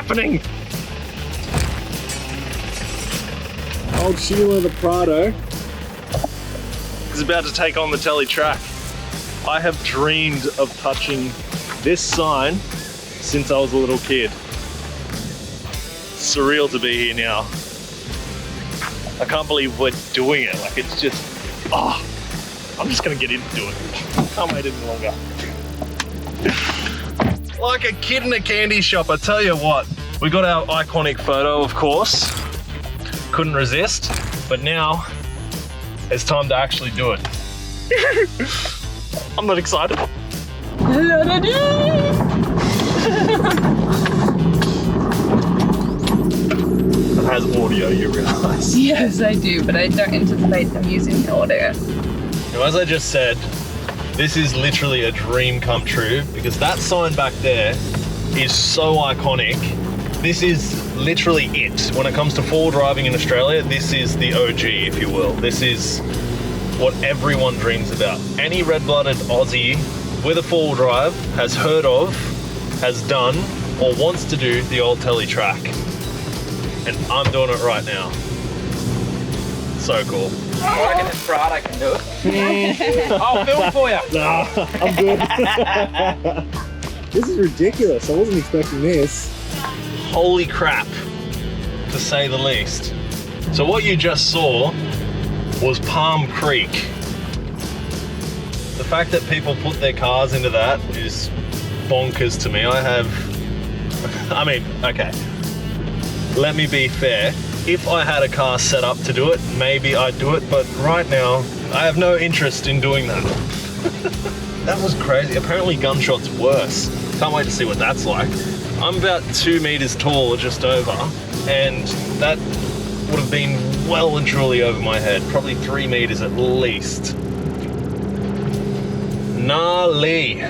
happening? Old Sheila the Prado is about to take on the Tele track. I have dreamed of touching this sign since I was a little kid. It's surreal to be here now. I can't believe we're doing it. Like, it's just, I'm just gonna get into it. Can't wait any longer. Like a kid in a candy shop, I tell you what. We got our iconic photo, of course. Couldn't resist, but now it's time to actually do it. I'm not excited. It has audio, you realise? Yes, I do, but I don't anticipate them using the audio. Now, as I just said, this is literally a dream come true because that sign back there is so iconic. This is literally it. When it comes to four-wheel driving in Australia, this is the OG, if you will. This is what everyone dreams about. Any red-blooded Aussie with a four-wheel drive has heard of, has done, or wants to do the old Tele track. And I'm doing it right now. So cool. I reckon this Prado can do it. I'll film for you. Nah, I'm good. This is ridiculous. I wasn't expecting this. Holy crap, to say the least. So what you just saw was Palm Creek. The fact that people put their cars into that is bonkers to me. I mean, okay, let me be fair. If I had a car set up to do it, maybe I'd do it, but right now, I have no interest in doing that. That was crazy. Apparently Gunshot's worse. Can't wait to see what that's like. I'm about 2 meters tall, or just over, and that would have been well and truly over my head. Probably 3 meters at least. Gnarly.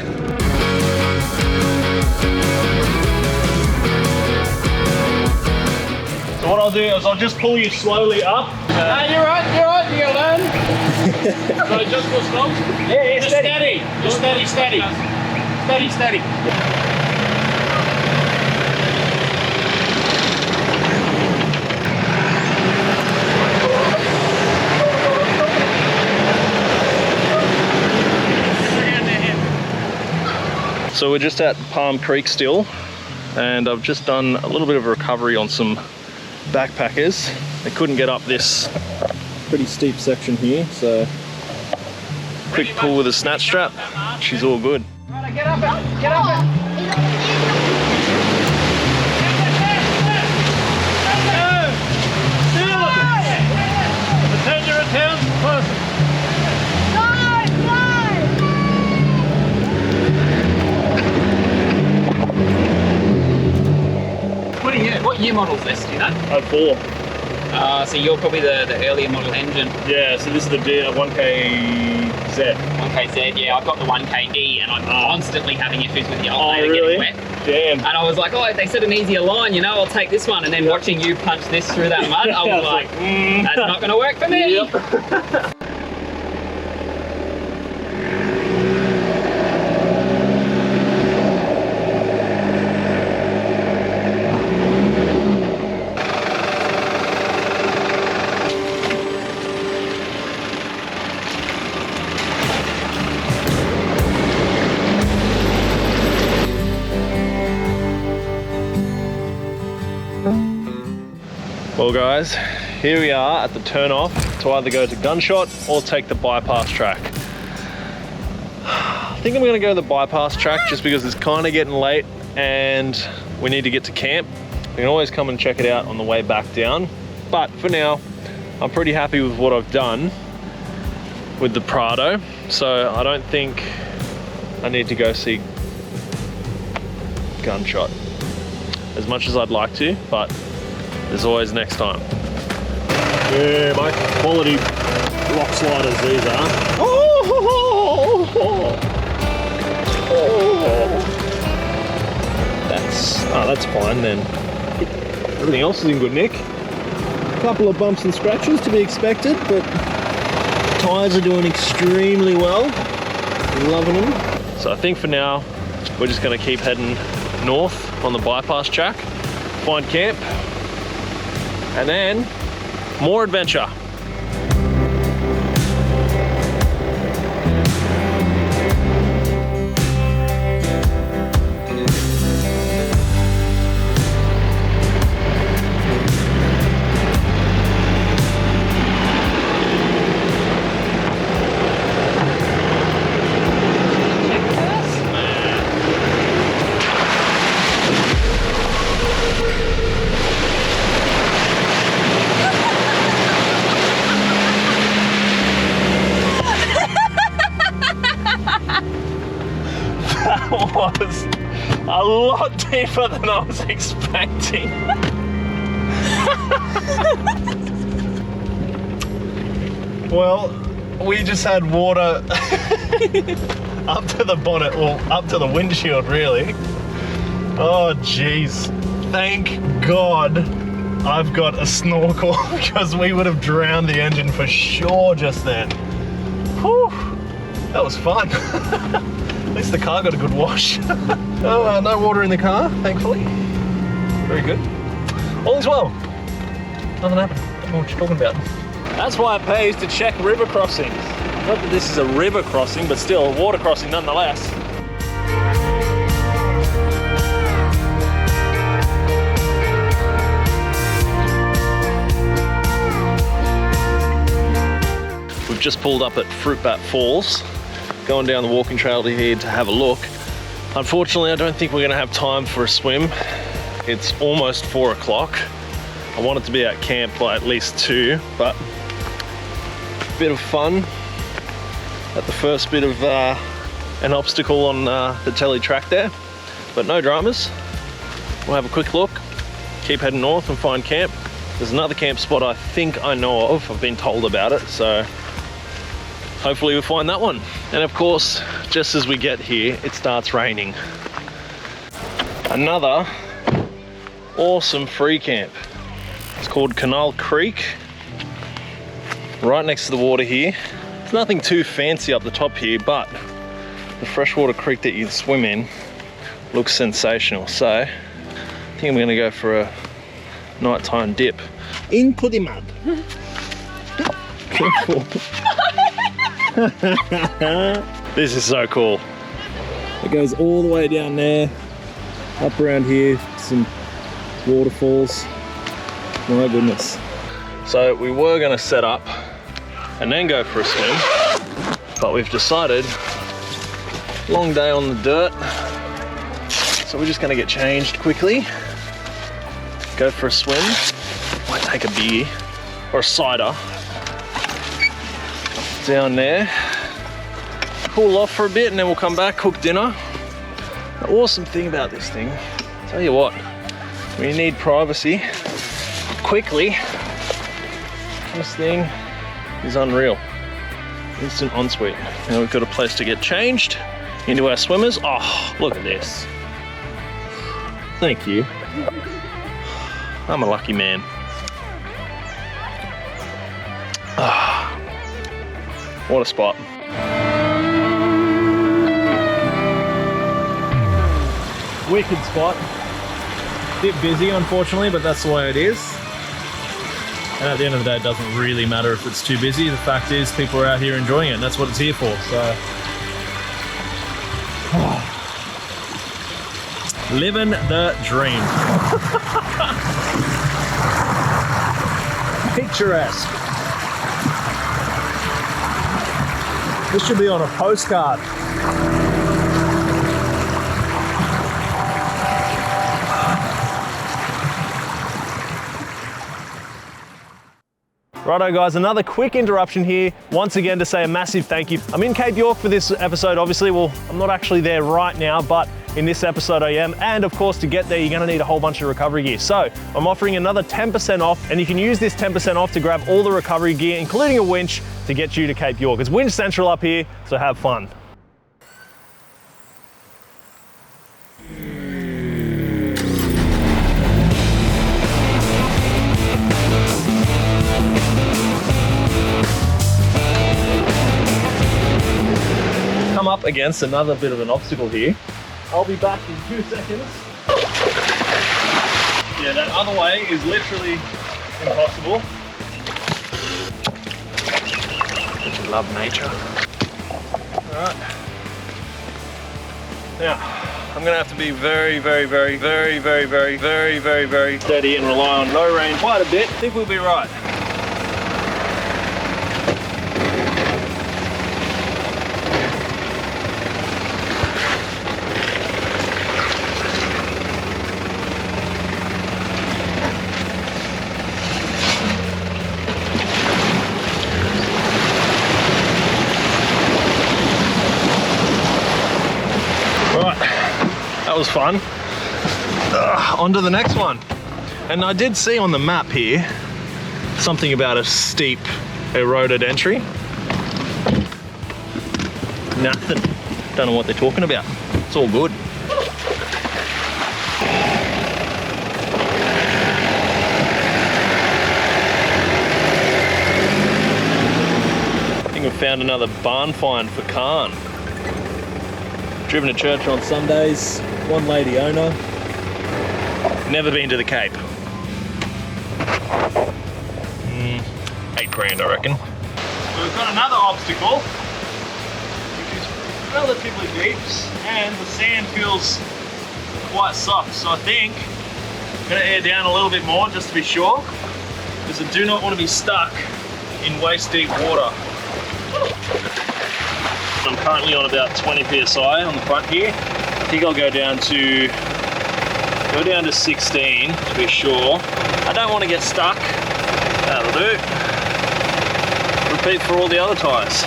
So what I'll do is I'll just pull you slowly up. You're right, you learn. So just for stop? Yeah, steady. Just steady. Steady. So we're just at Palm Creek still, and I've just done a little bit of a recovery on some backpackers. They couldn't get up this pretty steep section here, so quick pull with a snatch strap. She's all good. Right, get up it. Pretend you're a townsperson. What year model is this, do you know? 04. So you're probably the earlier model engine. Yeah, so this is the 1KZ. 1KZ, yeah, I've got the 1KE and I'm constantly having issues with the alternator really? getting wet. Damn. And I was like, oh, they said an easier line, you know, I'll take this one. And then watching you punch this through that mud, I was like, that's not going to work for me. Yep. Well guys, here we are at the turn off to either go to Gunshot or take the bypass track. I think I'm gonna go to the bypass track just because it's kind of getting late and we need to get to camp. You can always come and check it out on the way back down. But for now, I'm pretty happy with what I've done with the Prado. So I don't think I need to go see Gunshot as much as I'd like to, but there's always next time. Yeah, mate, quality rock sliders these are. That's fine then. Everything else is in good nick. A couple of bumps and scratches to be expected, but tyres are doing extremely well. Loving them. So I think for now, we're just gonna keep heading north on the bypass track. find camp, and then more adventure. Was a lot deeper than I was expecting. Well, we just had water up to the bonnet, well, up to the windshield really. Oh jeez. Thank God I've got a snorkel because we would have drowned the engine for sure just then. Whew, that was fun. At least the car got a good wash. Oh, no water in the car, thankfully. Very good. All is well. Nothing happened. I don't know what you're talking about. That's why it pays to check river crossings. Not that this is a river crossing, but still a water crossing nonetheless. We've just pulled up at Fruit Bat Falls. Going down the walking trail to here to have a look. Unfortunately, I don't think we're gonna have time for a swim. It's almost 4 o'clock. I wanted to be at camp by at least 2, but a bit of fun at the first bit of an obstacle on the Tele track there, but no dramas. We'll have a quick look, keep heading north and find camp. There's another camp spot I think I know of. I've been told about it, so hopefully we'll find that one. And of course, just as we get here, it starts raining. Another awesome free camp. It's called Canal Creek. Right next to the water here. There's nothing too fancy up the top here, but the freshwater creek that you swim in looks sensational. So I think I'm gonna go for a nighttime dip. Into the mud. Careful. This is so cool. It goes all the way down there, up around here, some waterfalls. My goodness. So we were gonna set up and then go for a swim, but we've decided, long day on the dirt, so we're just gonna get changed quickly, go for a swim, might take a beer or a cider down there, cool off for a bit, and then we'll come back, cook dinner. The awesome thing about this thing, tell you what, when you need privacy quickly, this thing is unreal. Instant ensuite. Now we've got a place to get changed into our swimmers. Oh, look at this. Thank you. I'm a lucky man. Ah, what a spot. Wicked spot. Bit busy, unfortunately, but that's the way it is. And at the end of the day, it doesn't really matter if it's too busy. The fact is, people are out here enjoying it, and that's what it's here for. So, living the dream. Picturesque. This should be on a postcard. Righto guys, another quick interruption here. Once again to say a massive thank you. I'm in Cape York for this episode, obviously. Well, I'm not actually there right now, but in this episode I am. And of course, to get there, you're gonna need a whole bunch of recovery gear. So I'm offering another 10% off, and you can use this 10% off to grab all the recovery gear, including a winch, to get you to Cape York. It's winch central up here, so have fun. Up against another bit of an obstacle here. I'll be back in 2 seconds. Yeah, that other way is literally impossible. Don't you love nature? Alright. Now, I'm gonna have to be very steady and rely on low range quite a bit. I think we'll be right. That was fun. On to the next one. And I did see on the map here something about a steep eroded entry. Nothing. Don't know what they're talking about. It's all good. I think we've found another barn find for Khan. Driven to church on Sundays, one lady owner. Never been to the Cape. 8 grand, I reckon. We've got another obstacle, which is relatively deep, and the sand feels quite soft. So I think I'm gonna air down a little bit more just to be sure, because I do not want to be stuck in waist deep water. I'm currently on about 20 psi on the front here. I think I'll go down to 16 to be sure. I don't want to get stuck. That'll do. Repeat for all the other tyres.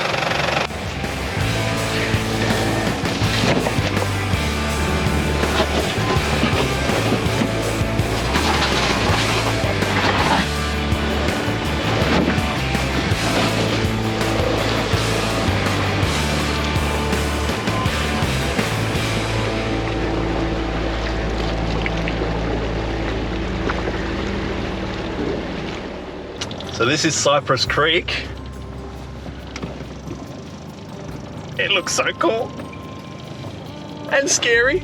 So this is Cypress Creek. It looks so cool and scary.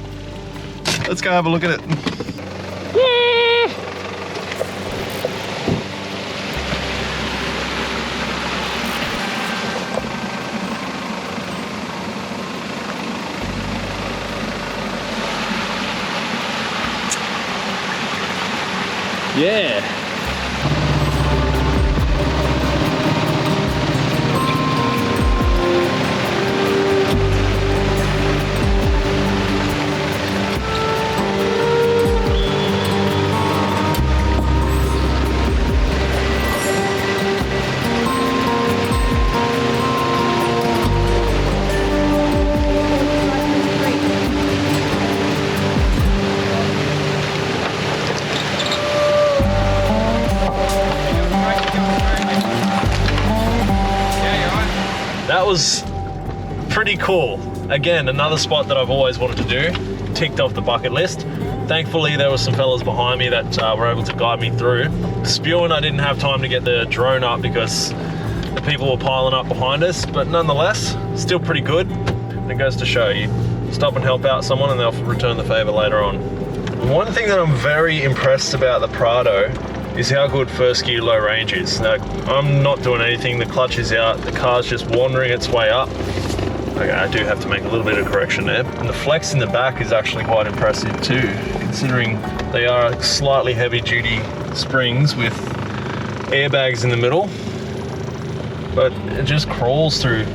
Let's go have a look at it. Yeah. That was pretty cool. Again, another spot that I've always wanted to do, ticked off the bucket list. Thankfully, there were some fellas behind me that were able to guide me through. Spewing, I didn't have time to get the drone up because the people were piling up behind us, but nonetheless, still pretty good. And it goes to show you, stop and help out someone and they'll return the favor later on. One thing that I'm very impressed about the Prado is how good first gear low range is. Now, I'm not doing anything, the clutch is out, the car's just wandering its way up. Okay, I do have to make a little bit of correction there. And the flex in the back is actually quite impressive too, considering they are slightly heavy duty springs with airbags in the middle, but it just crawls through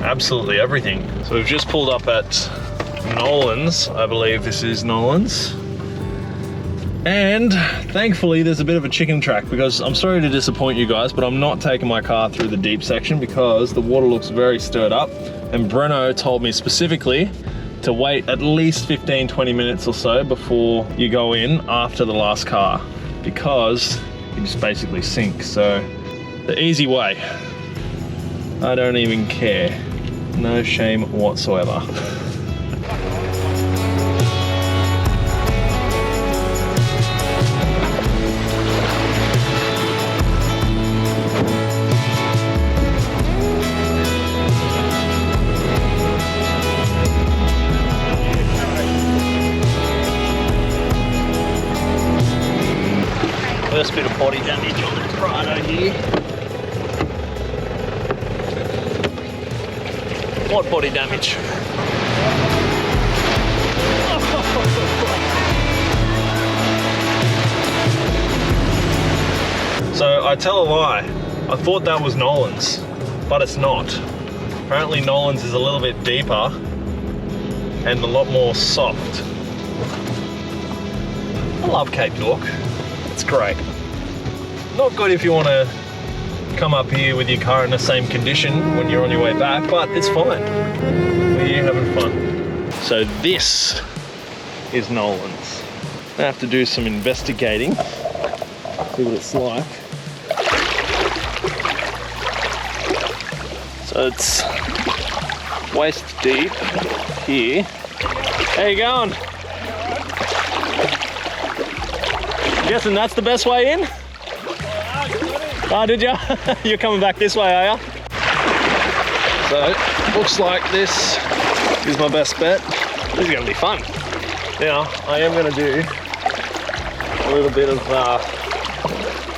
absolutely everything. So we've just pulled up at Nolan's, I believe this is Nolan's. And thankfully there's a bit of a chicken track, because I'm sorry to disappoint you guys, but I'm not taking my car through the deep section because the water looks very stirred up, and Breno told me specifically to wait at least 15-20 minutes or so before you go in after the last car, because you just basically sink. So the easy way, I don't even care, no shame whatsoever. first bit of body damage on the Prado here. What body damage? So I tell a lie, I thought that was Nolan's, but it's not. Apparently Nolan's is a little bit deeper and a lot more soft. I love Cape York, it's great. Not good if you want to come up here with your car in the same condition when you're on your way back, but it's fine. We're having fun. So this is Nolan's. I have to do some investigating, see what it's like. So it's waist deep here. How you going? Guessing that's the best way in? Oh, did you? You're coming back this way, are you? So, looks like this is my best bet. This is gonna be fun. Now, I am gonna do a little bit of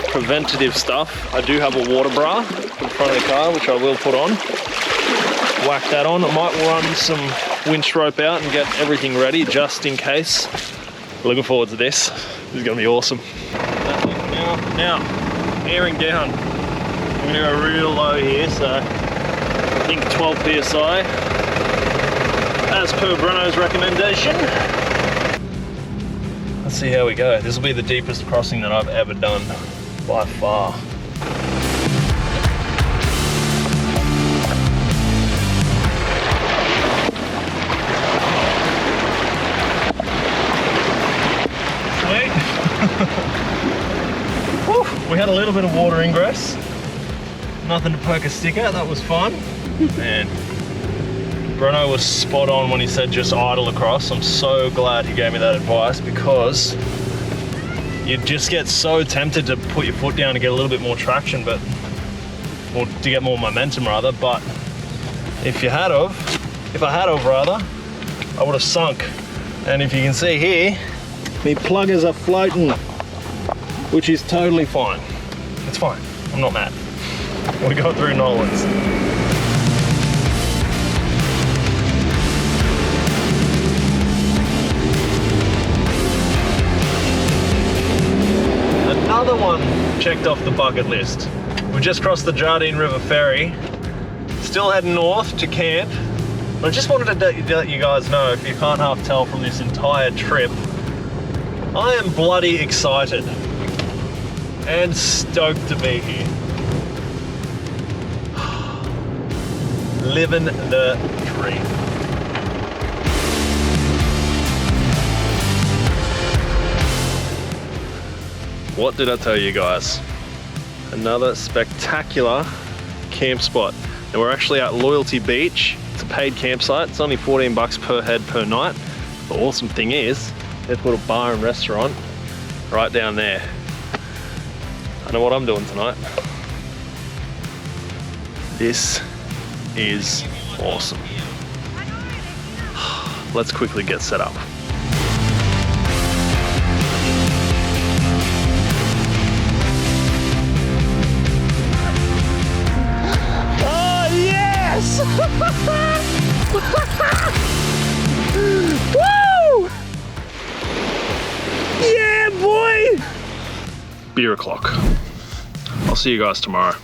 preventative stuff. I do have a water bra in front of the car, which I will put on. Whack that on. I might run some winch rope out and get everything ready just in case. Looking forward to this. This is gonna be awesome. Now, airing down. I'm gonna go real low here, so I think 12 PSI, as per Bruno's recommendation. Let's see how we go. This will be the deepest crossing that I've ever done, by far. Whew, we had a little bit of water ingress. Nothing to poke a stick at, that was fun. Man, Bruno was spot on when he said just idle across. I'm so glad he gave me that advice, because you just get so tempted to put your foot down to get a little bit more traction, or to get more momentum rather, but if I had of, I would have sunk. And if you can see here, my pluggers are floating, which is totally fine. It's fine, I'm not mad. We got through Nolan's. Another one checked off the bucket list. We just crossed the Jardine River Ferry, still heading north to camp. But I just wanted to let you guys know, if you can't half tell from this entire trip, I am bloody excited and stoked to be here. Living the dream. What did I tell you guys? Another spectacular camp spot. And we're actually at Loyalty Beach. It's a paid campsite. It's only 14 bucks per head per night. The awesome thing is, they've got a bar and restaurant right down there. I know what I'm doing tonight. This is awesome. Let's quickly get set up. Oh yes! Woo! Yeah, boy! Beer o'clock. I'll see you guys tomorrow.